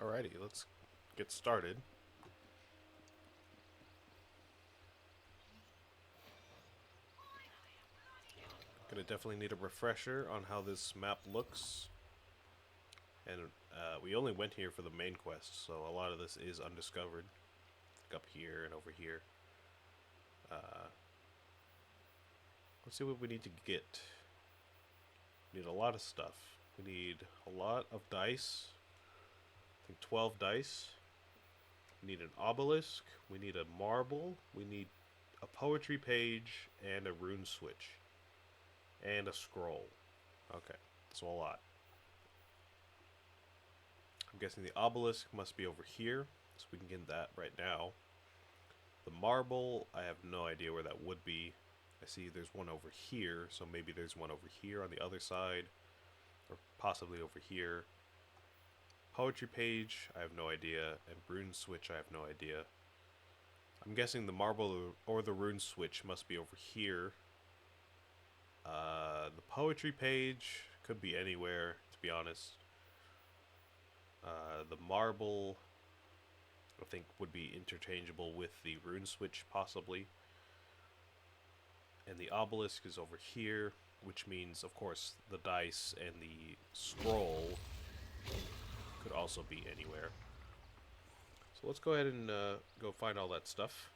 Alrighty, let's get started. Gonna definitely need a refresher on how this map looks. And we only went here for the main quest, so a lot of this is undiscovered. Like up here and over here. Let's see what we need to get. We need a lot of stuff. We need a lot of dice. I think 12 dice. We need an obelisk. We need a marble. We need a poetry page and a rune switch. And a scroll. Okay, so a lot. I'm guessing the obelisk must be over here, so we can get that right now. The marble, I have no idea where that would be. I see there's one over here, so maybe there's one over here on the other side, or possibly over here. Poetry page, I have no idea, and rune switch, I have no idea. I'm guessing the marble or the rune switch must be over here. The poetry page could be anywhere, to be honest. The marble, I think, would be interchangeable with the rune switch, possibly. And the obelisk is over here, which means, of course, the dice and the scroll could also be anywhere. So let's go ahead and go find all that stuff.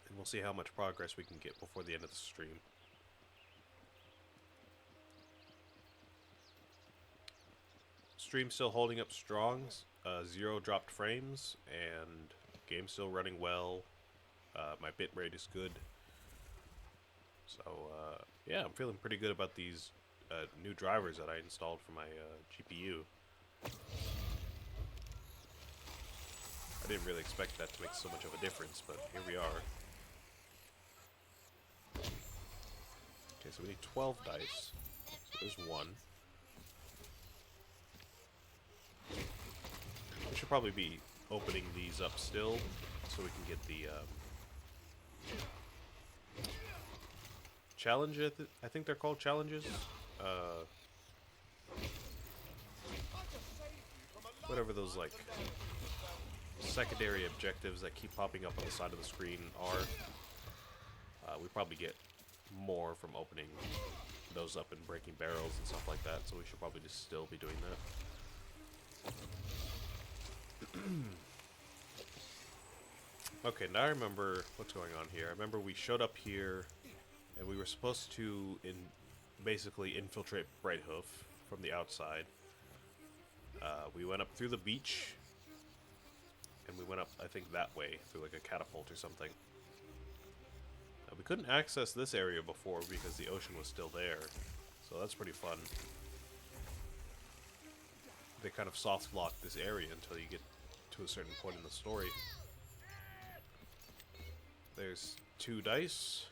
And we'll see how much progress we can get before the end of the stream. Stream still holding up strong, 0 dropped frames, and game still running well. My bitrate is good. So, yeah, I'm feeling pretty good about these new drivers that I installed for my GPU. I didn't really expect that to make so much of a difference, but here we are. Okay, so we need 12 dice. So there's one. We should probably be opening these up still, so we can get the challenge. I think they're called challenges. Whatever those like secondary objectives that keep popping up on the side of the screen are. We probably get more from opening those up and breaking barrels and stuff like that, so we should probably just still be doing that. Okay, now I remember what's going on here. I remember we showed up here, and we were supposed to basically infiltrate Brighthoof from the outside. We went up through the beach, and we went up, I think, that way, through like a catapult or something. We couldn't access this area before because the ocean was still there, so that's pretty fun. They kind of soft lock this area until you get to a certain point in the story. There's 2 dice.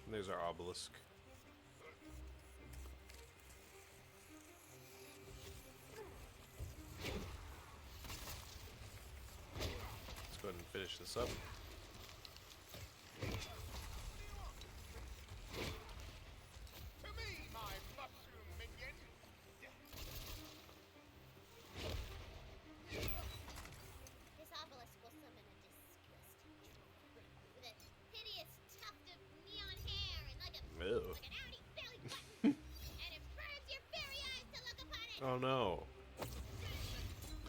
And there's our obelisk. Let's go ahead and finish this up. Oh no.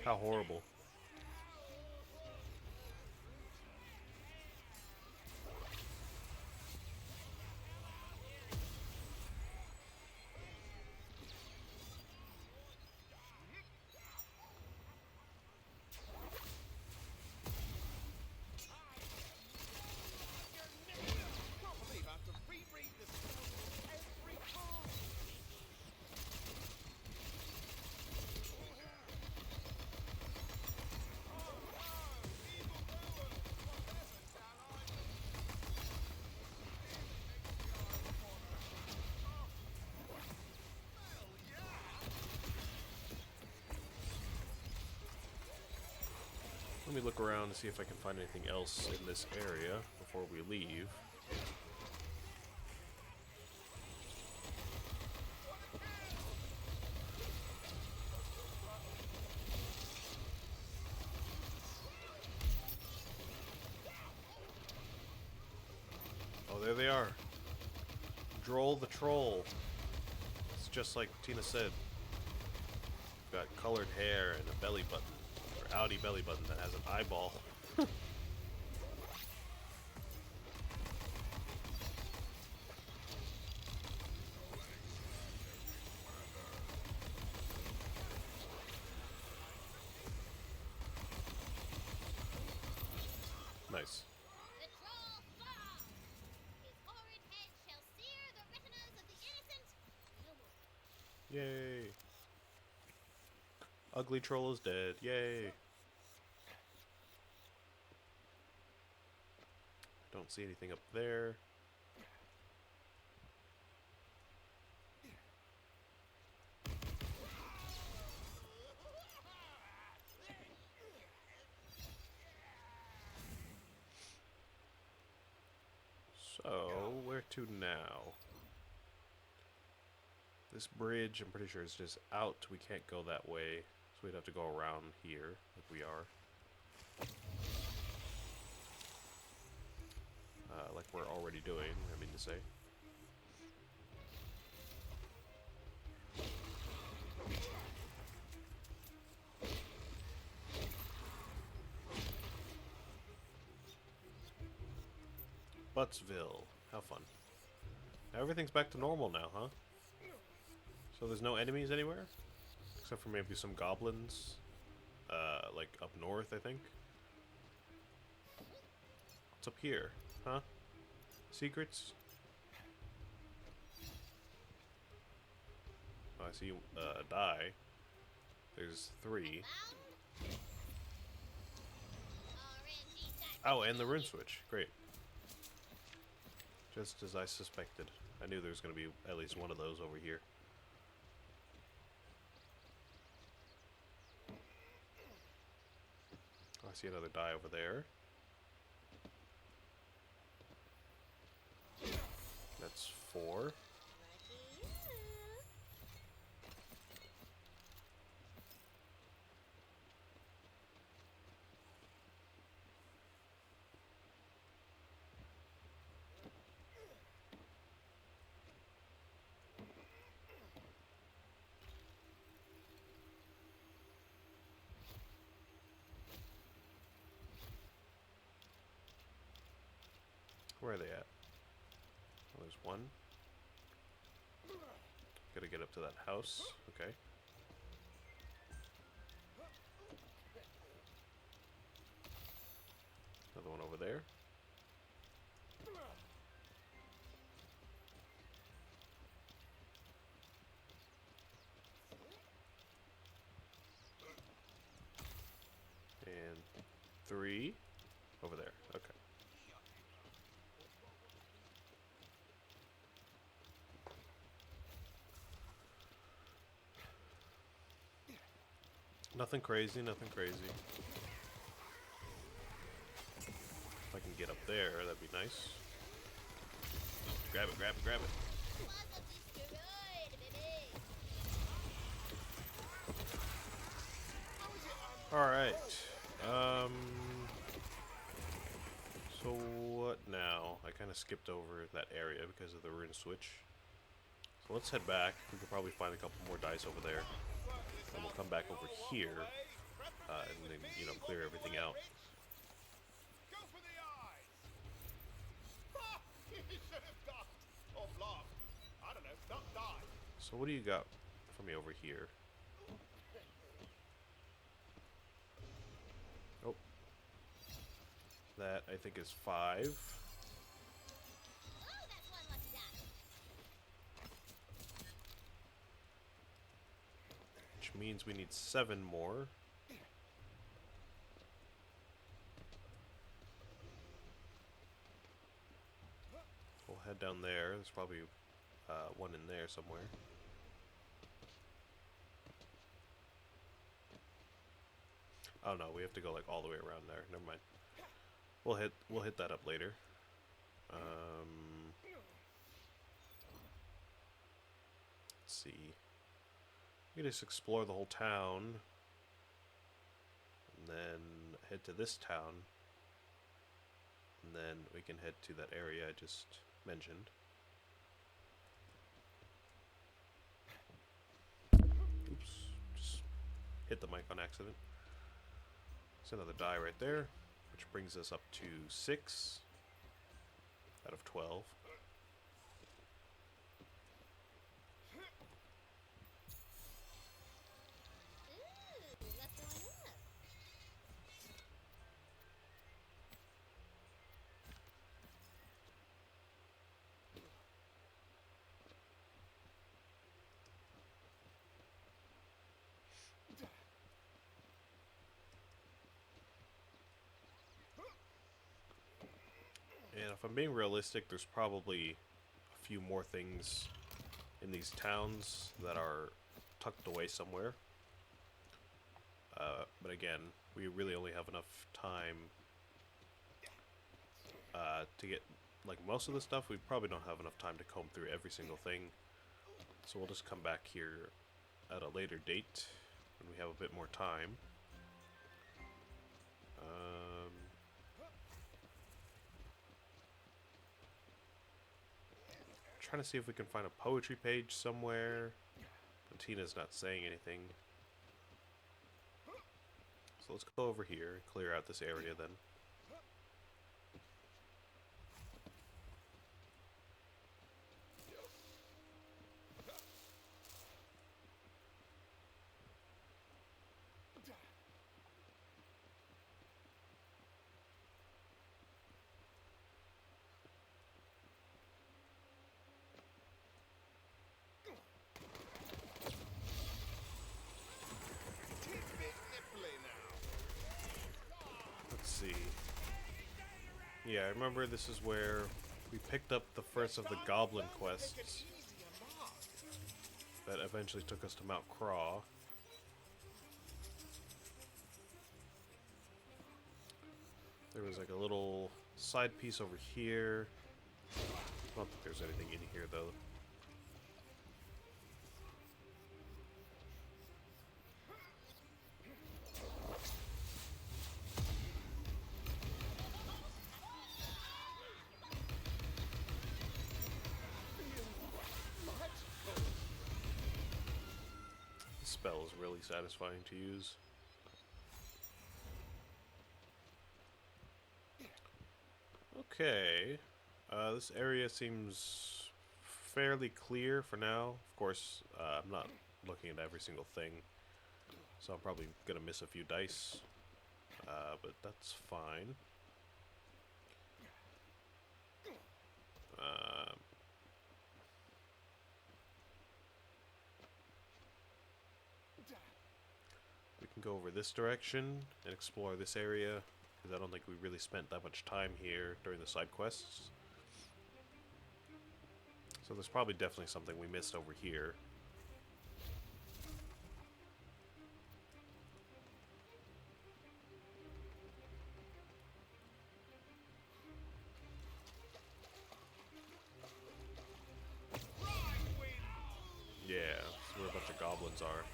How horrible. Let me look around to see if I can find anything else in this area before we leave. they are. Droll the troll. It's just like Tina said. Got colored hair and a belly button. Or outie belly button that has an eyeball. Nice. The troll falls! His horrid head shall sear the retinas of the innocent no more. Yay. Ugly troll is dead. Yay. Don't see anything up there. So, where to now? This bridge, I'm pretty sure, is just out. We can't go that way. So we'd have to go around here, like we are. Like we're already doing, I mean to say. Buttsville. How fun. Now everything's back to normal now, huh? So there's no enemies anywhere? Except for maybe some goblins. Like up north, I think. What's up here? Huh? Secrets? Oh, I see a die. There's 3. Oh, and the rune switch. Great. Just as I suspected. I knew there was going to be at least one of those over here. Oh, I see another die over there. That's 4. Where are they at? Oh, there's one. Gotta get up to that house. Okay. Another one over there. And 3 over there. Okay. Nothing crazy, nothing crazy. If I can get up there, that'd be nice. Grab it, grab it, grab it. Alright. So what now? I kind of skipped over that area because of the rune switch. So let's head back. We could probably find a couple more dice over there. And we'll come back over here, and then, you know, clear everything out. Go for the eyes! You should have ducked or blocked. I don't know, not die. So what do you got for me over here? Oh. That, I think, is 5. Which means we need 7 more. We'll head down there. There's probably one in there somewhere. Oh no, we have to go like all the way around there. Never mind. We'll hit that up later. Let's see. We can just explore the whole town, and then head to this town, and then we can head to that area I just mentioned. Oops, just hit the mic on accident. It's another die right there, which brings us up to 6 out of 12. Ooh, what's going up? And if I'm being realistic, there's probably a few more things in these towns that are tucked away somewhere. But again, we really only have enough time to get, like, most of the stuff. We probably don't have enough time to comb through every single thing. So we'll just come back here at a later date when we have a bit more time. Trying to see if we can find a poetry page somewhere. But Tina's not saying anything. So let's go over here and clear out this area then. Tidbit nipply now. Let's see. Yeah, I remember this is where we picked up the first of the goblin quests that eventually took us to Mount Craw. There was like a little side piece over here. I don't think there's anything in here though. The spell is really satisfying to use. Okay, this area seems fairly clear for now. Of course, I'm not looking at every single thing, so I'm probably gonna miss a few dice, but that's fine. We can go over this direction and explore this area, because I don't think we really spent that much time here during the side quests. So there's probably definitely something we missed over here. Yeah, that's where a bunch of goblins are.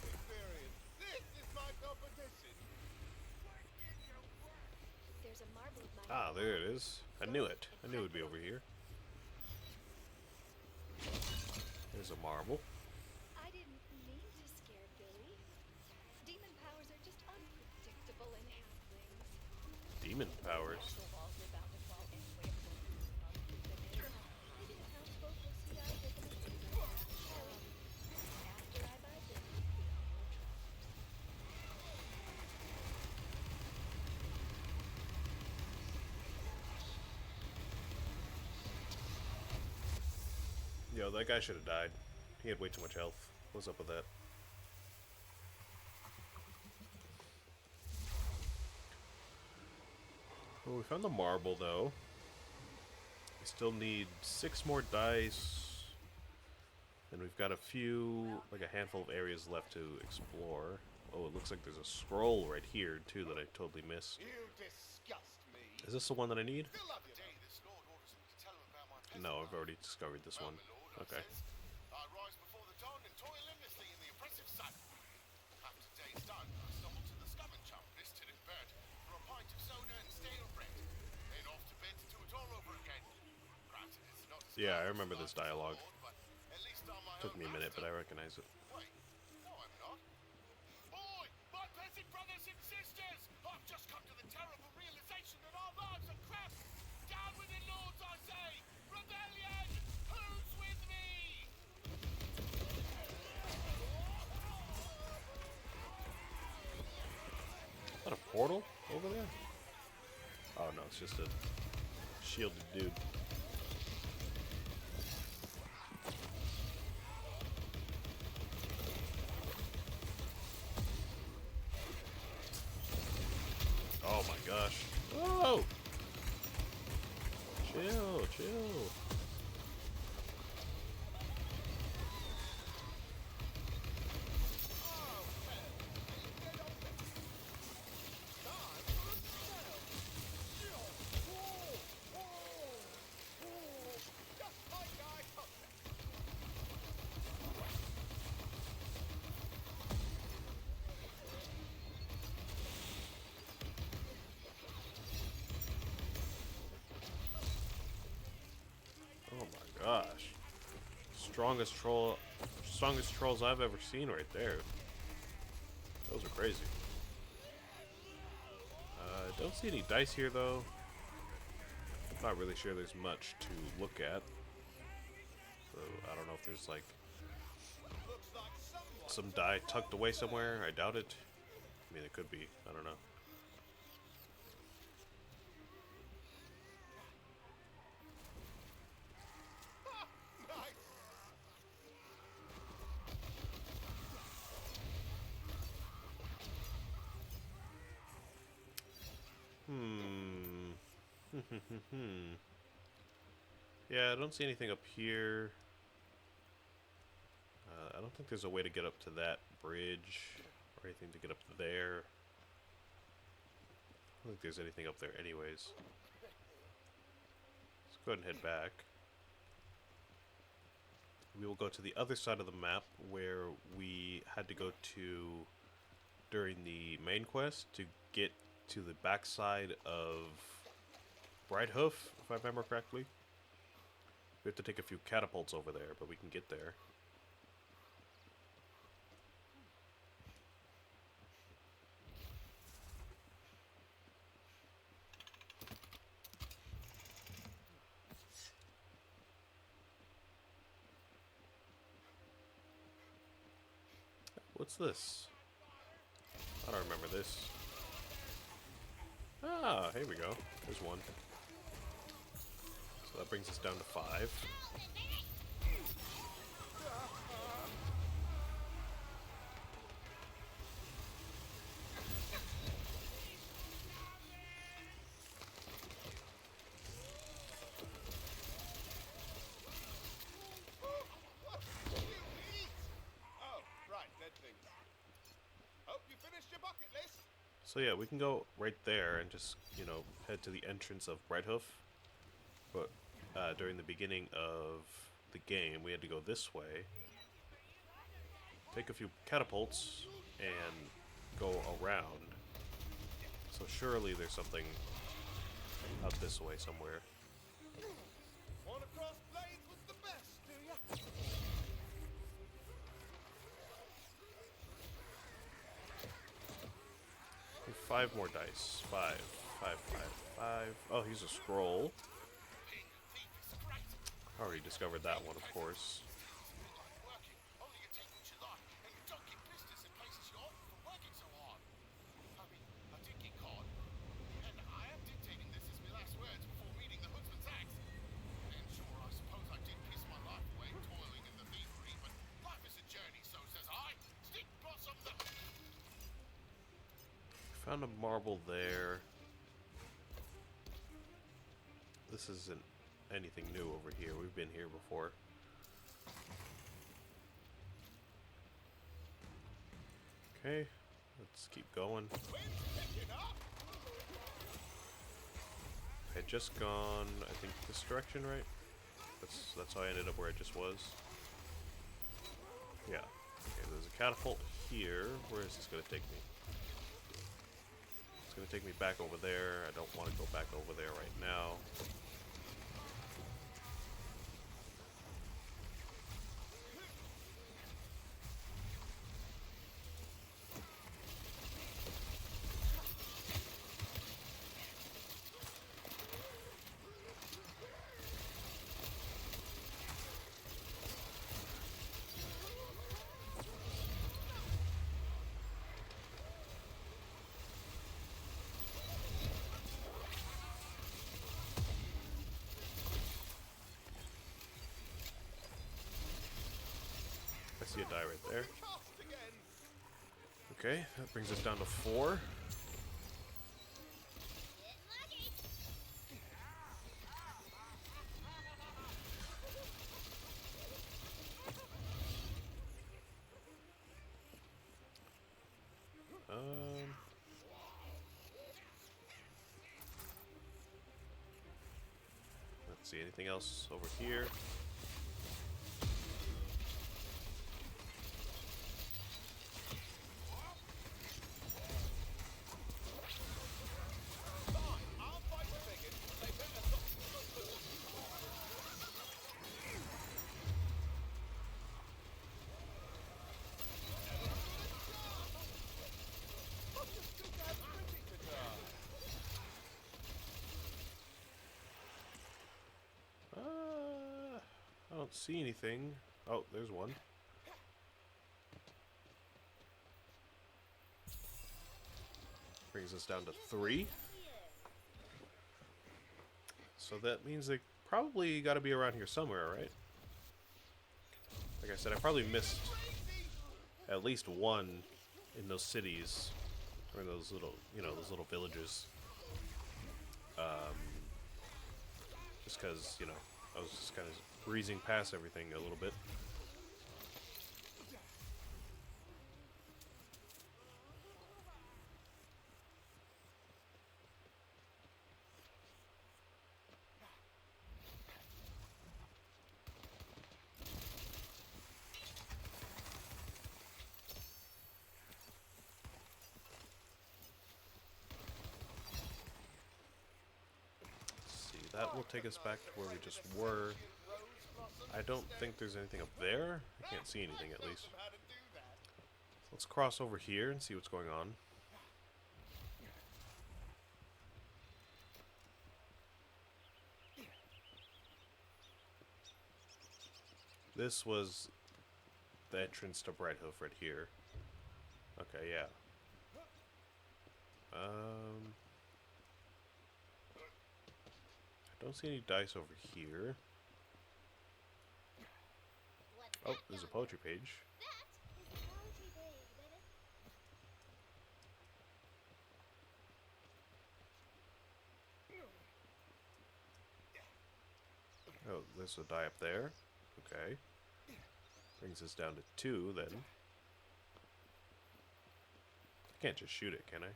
Experience. This is my competition. There's a marble of mine. Ah, there it is. I knew it. I knew it would be over here. There's a marble. I didn't mean to scare Billy. Demon powers are just unpredictable in halflings. Demon powers. The walls are bound to fall anyway if one of these monsters them in. Leaving townsfolk will see I take them as after I buy Billy the armor trousers. Yo, that guy should have died. He had way too much health. What's up with that? Well, we found the marble, though. We still need 6 more dice. And we've got a few, like a handful of areas left to explore. Oh, it looks like there's a scroll right here, too, that I totally missed. You disgust me. Is this the one that I need? Still love you. This Lord orders me to tell him about my peasant No, I've life. already discovered this one. Well, my lord, Okay. says, I rise before the dawn and toil endlessly in the oppressive sun. After day's done, I stumble to the scum and chum, this to Yeah, I remember this dialogue. But at least I'm my Took own me a minute, but I master. recognize it. Wait, no, I'm not. Boy, my peasant brothers and sisters! I've just come to the terrible realization that our lives are crap! Down with the lords, I say! Rebellion! Who's with me? Is that a portal over there? Oh no, it's just a shielded dude. Oh my gosh. Whoa! Chill, chill. Just like I thought. Oh my gosh. Strongest trolls I've ever seen right there. Those are crazy. Don't see any dice here though. Not really sure there's much to look at. So I don't know if there's like Looks like someone. some die tucked away somewhere. I doubt it. I mean, it could be. I don't know. Nice. Yeah, I don't see anything up here. I don't think there's a way to get up to that bridge or anything to get up there. I don't think there's anything up there anyways. Let's go ahead and head back. We will go to the other side of the map where we had to go to during the main quest to get to the backside of Brighthoof, if I remember correctly. We have to take a few catapults over there, but we can get there. What's this? I don't remember this. Ah, here we go. There's one. So that brings us down to 5. Golden, baby! What do you eat? Oh, right, dead things. Hope you finished your bucket list. So yeah, we can go right there and just, you know, head to the entrance of Brighthoof. But during the beginning of the game, we had to go this way, take a few catapults, and go around. So surely there's something out this way somewhere. Wanna cross blades with the best, do ya? 5 more dice. 5, 5, 5, 5. Oh, here's a scroll. Being a thief is great. I already discovered that one, of course. Working, only you take what you like, and you don't get business in places you own for working so hard. I mean, I did get caught, and I am dictating this as my last words before reading the hoodsman's axe. And sure, I suppose I did piss my life away toiling in the thievery, but life is a journey, so says I. Stick blossom the... Found a marble there. This isn't anything new over here. We've been here before. Okay, let's keep going. Wind's picking up! I had just gone, I think, this direction, right? That's how I ended up where I just was. Yeah. Okay, there's a catapult here. Where is this going to take me? It's going to take me back over there. I don't want to go back over there right now. see a die right there. Cast again. Okay, that brings us down to 4. Get lucky. Um, let's see, anything else over here? Fine, I'll fight the bigot. They better not. I'm just too damn pretty to die. I don't see anything. Oh, there's one. Brings us down to 3. So that means they probably got to be around here somewhere, right? Like I said, I probably missed at least one in those cities, or those little, those little villages. Just because, I was just kind of breezing past everything a little bit. See, that will take us back to where we just were. I don't think there's anything up there. I can't see anything, at least. How to do that? Let's cross over here and see what's going on. This was the entrance to Brighthoof right here. Okay, yeah. I don't see any dice over here. What's Oh, that there's a down poetry page. there? That is the poetry page, baby. Oh, there's a die up there. Okay. Brings us down to 2 then. I can't just shoot it, can I?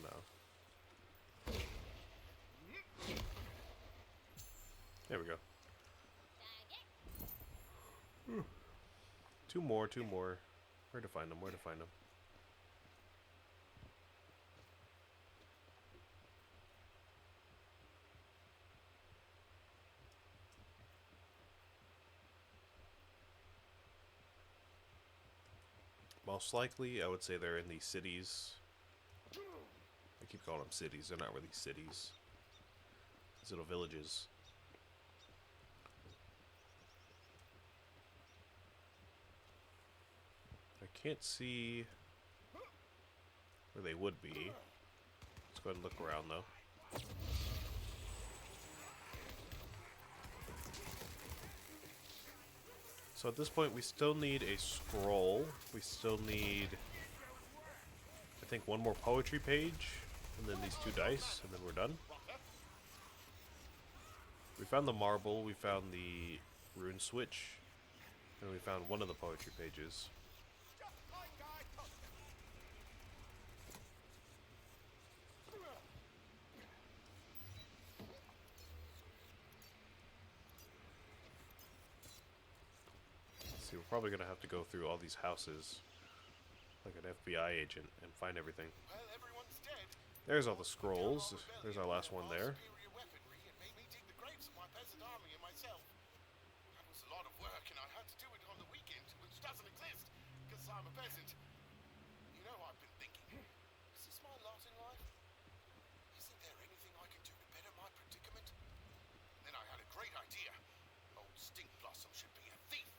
No. There we go. Dang it. 2 more, 2 more. Where to find them? Where to find them? Most likely, I would say they're in these cities. I keep calling them cities. They're not really cities. These little villages. I can't see where they would be. Let's go ahead and look around, though. So at this point, we still need a scroll. We still need, I think, 1 more poetry page, and then these 2 dice, and then we're done. We found the marble, we found the rune switch, and we found 1 of the poetry pages. Just like I thought. See, we're probably gonna have to go through all these houses like an FBI agent and find everything. Well, everyone's dead. There's all the scrolls. There's our last one there. Superior weaponry and made me dig the graves of my peasant army and myself. That was a lot of work, and I had to do it on the weekend, which doesn't exist, because I'm a peasant. You know, I've been thinking, is this my lot in life? Isn't there anything I can do to better my predicament? Then I had a great idea. Old Stink Blossom should be a thief.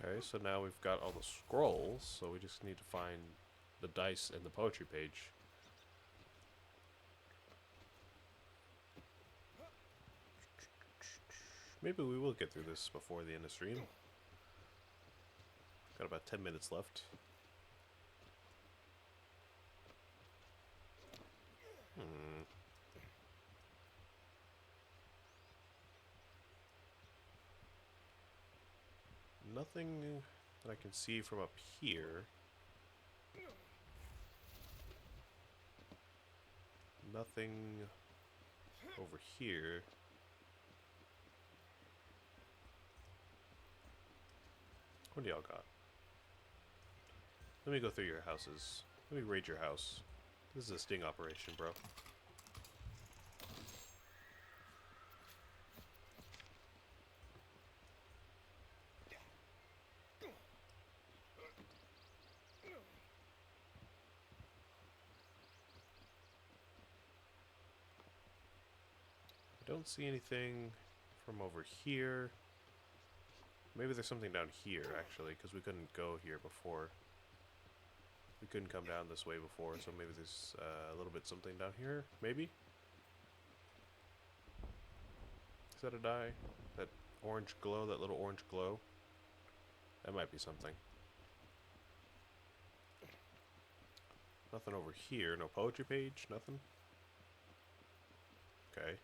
Okay, so now we've got all the scrolls, so we just need to find the dice and the poetry page. maybe we will get through this before the end of stream. Got about 10 minutes left. Nothing that I can see from up here. Nothing over here. What do y'all got? Let me go through your houses. Let me raid your house. This is a sting operation, bro. I don't see anything from over here. Maybe there's something down here, actually, because we couldn't go here before. We couldn't come down this way before, so maybe there's a little bit something down here. Maybe? Is that a die? That orange glow, that little orange glow? That might be something. Nothing over here. No poetry page? Nothing? Okay.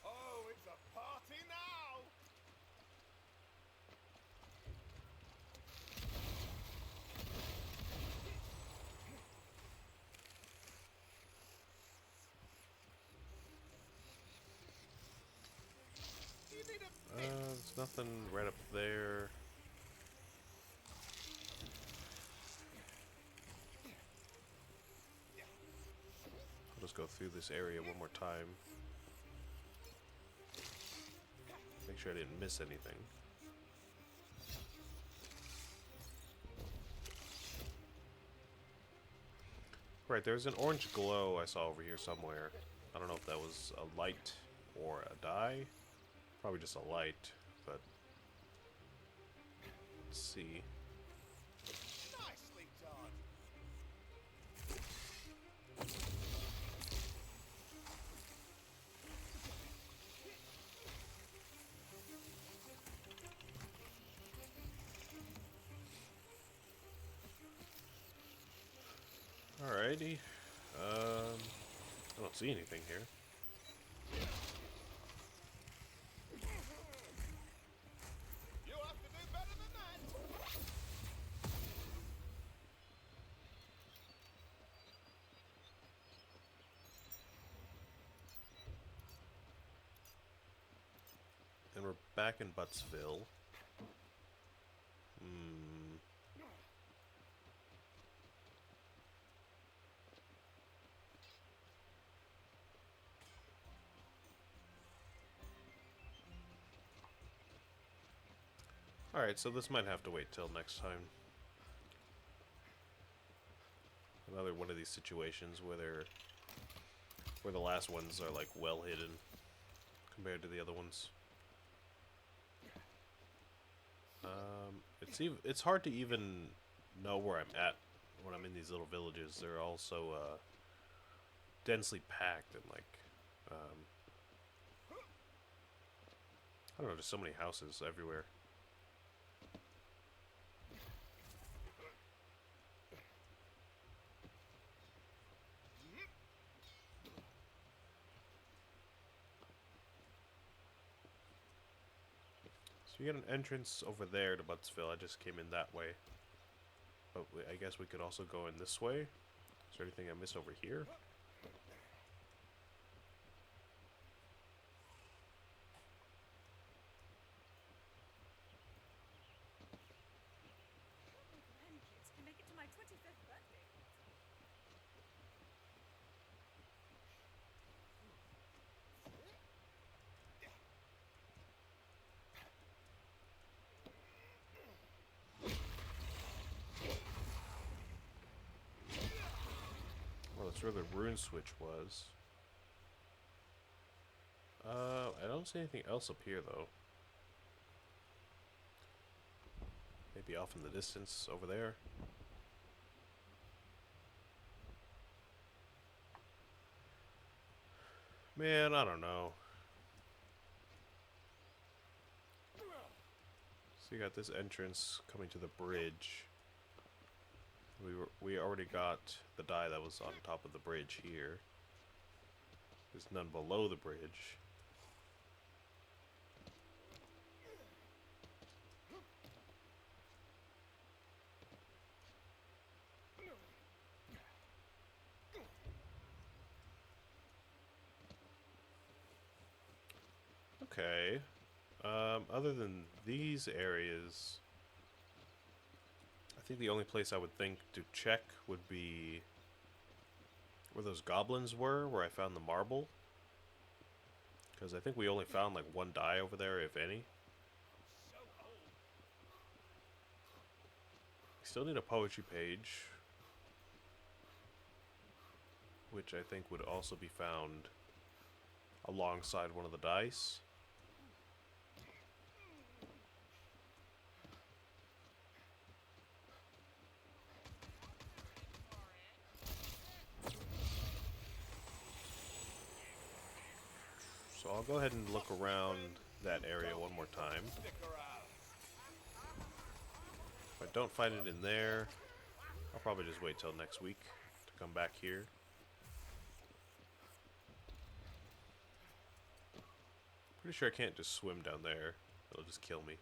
Oh, it's a party now! Do you need a There's nothing right up there. I'll just go through this area one more time. Make sure I didn't miss anything. Right, there's an orange glow I saw over here somewhere. I don't know if that was a light or a dye. Probably just a light, but let's see. nicely done? Alrighty. I don't see anything here. You have to do better than that! And we're back in Buttsville. Alright, so this might have to wait till next time. Another one of these situations where the last ones are like well hidden compared to the other ones. It's hard to even know where I'm at when I'm in these little villages. They're all so densely packed and like I don't know, just so many houses everywhere. So you get an entrance over there to Buttsville. I just came in that way. But I guess we could also go in this way. Is there anything I missed over here? Grandkids can make it to my 25th birthday. Well, that's where the rune switch was. I don't see anything else up here, though. Maybe off in the distance over there. Man, I don't know. So you got this entrance coming to the bridge. We already got the die that was on top of the bridge here. There's none below the bridge. Okay. Other than these areas, I think the only place I would think to check would be where those goblins were, where I found the marble. Because I think we only found like one die over there, if any. We still need a poetry page, which I think would also be found alongside one of the dice. So I'll go ahead and look around that area one more time. If I don't find it in there, I'll probably just wait till next week to come back here. Pretty sure I can't just swim down there. It'll just kill me.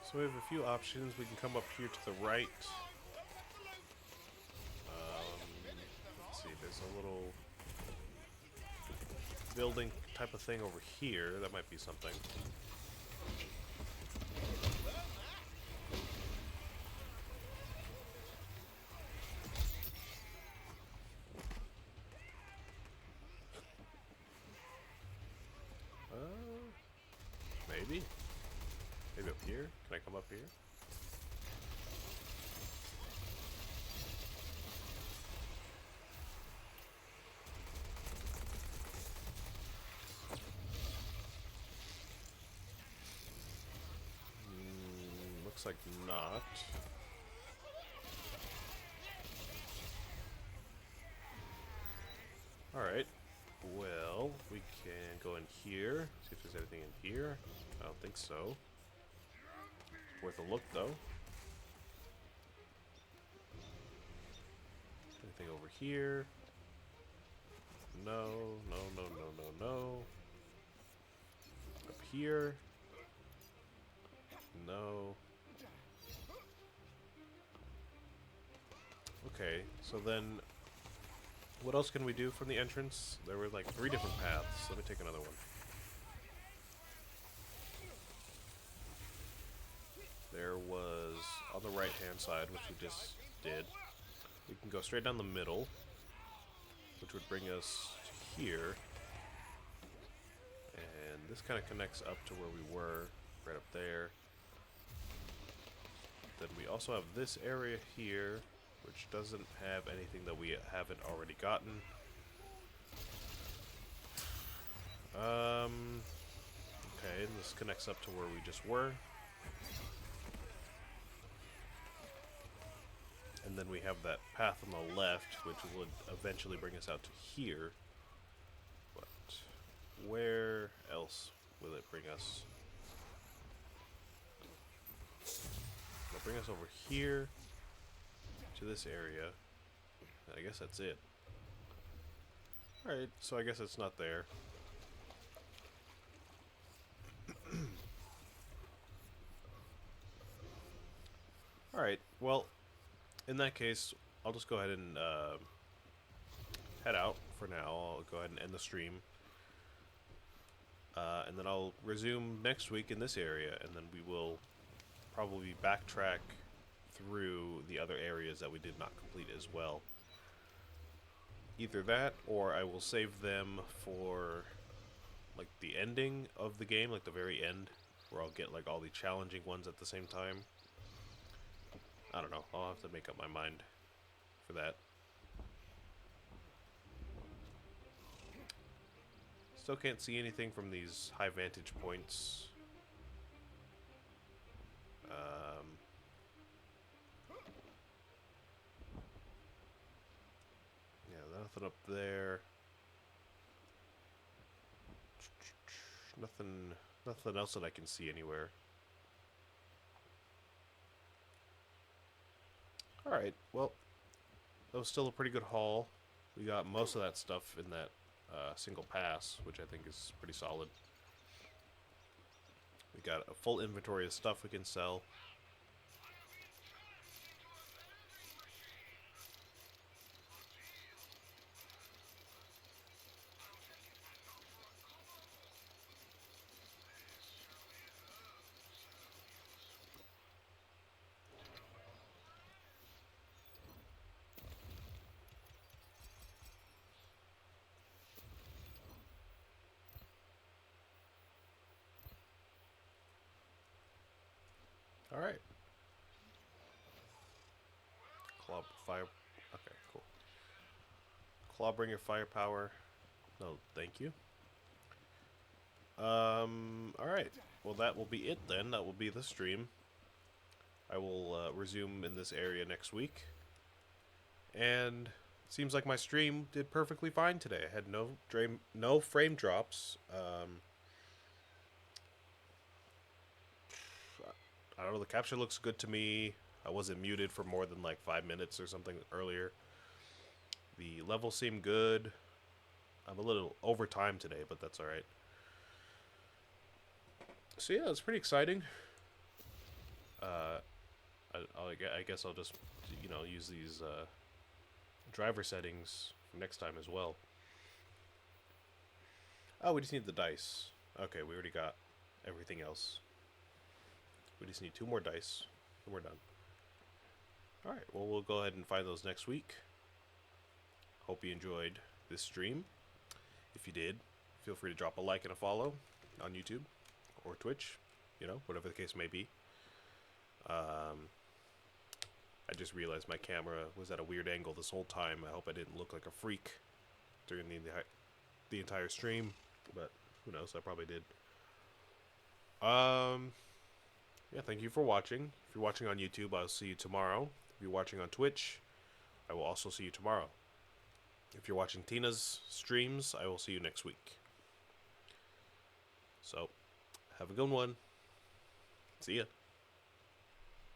So we have a few options. We can come up here to the right. Let's see, there's a little building type of thing over here. That might be something. Maybe? Maybe up here? Can I come up here? Looks like not. Alright. Well, we can go in here. See if there's anything in here. I don't think so. Worth a look, though. Anything over here? No, no, no, no, no, no. Up here? No. Okay, so then what else can we do from the entrance? There were like 3 different paths. Let me take another one. There was on the right hand side, which we just did. We can go straight down the middle, which would bring us to here. And this kind of connects up to where we were, right up there. Then we also have this area here, which doesn't have anything that we haven't already gotten. Okay, and this connects up to where we just were. And then we have that path on the left, which would eventually bring us out to here. But where else will it bring us? It'll bring us over here to this area. And I guess that's it. Alright, so I guess it's not there. Alright, well, in that case, I'll just go ahead and head out for now. I'll go ahead and end the stream. And then I'll resume next week in this area, and then we will probably backtrack through the other areas that we did not complete as well. Either that, or I will save them for like the ending of the game, like the very end, where I'll get like all the challenging ones at the same time. I don't know. I'll have to make up my mind for that. Still can't see anything from these high vantage points. Yeah, nothing up there. Nothing else that I can see anywhere. Alright, well, that was still a pretty good haul. We got most of that stuff in that single pass, which I think is pretty solid. We got a full inventory of stuff we can sell. Alright. Claw fire. Okay, cool. Clawbringer firepower. No, thank you. Alright. Well, that will be it then. That will be the stream. I will resume in this area next week. And it seems like my stream did perfectly fine today. I had no frame drops. I don't know, the capture looks good to me. I wasn't muted for more than like 5 minutes or something earlier. The level seemed good. I'm a little over time today, but that's alright. So yeah, it's pretty exciting. I guess I'll just, use these driver settings for next time as well. Oh, we just need the dice. Okay, we already got everything else. We just need 2 more dice, and we're done. Alright, well, we'll go ahead and find those next week. Hope you enjoyed this stream. If you did, feel free to drop a like and a follow on YouTube or Twitch, whatever the case may be. I just realized my camera was at a weird angle this whole time. I hope I didn't look like a freak during the entire stream, but who knows, I probably did. Yeah, thank you for watching. If you're watching on YouTube, I'll see you tomorrow. If you're watching on Twitch, I will also see you tomorrow. If you're watching Tina's streams, I will see you next week. So, have a good one. See ya.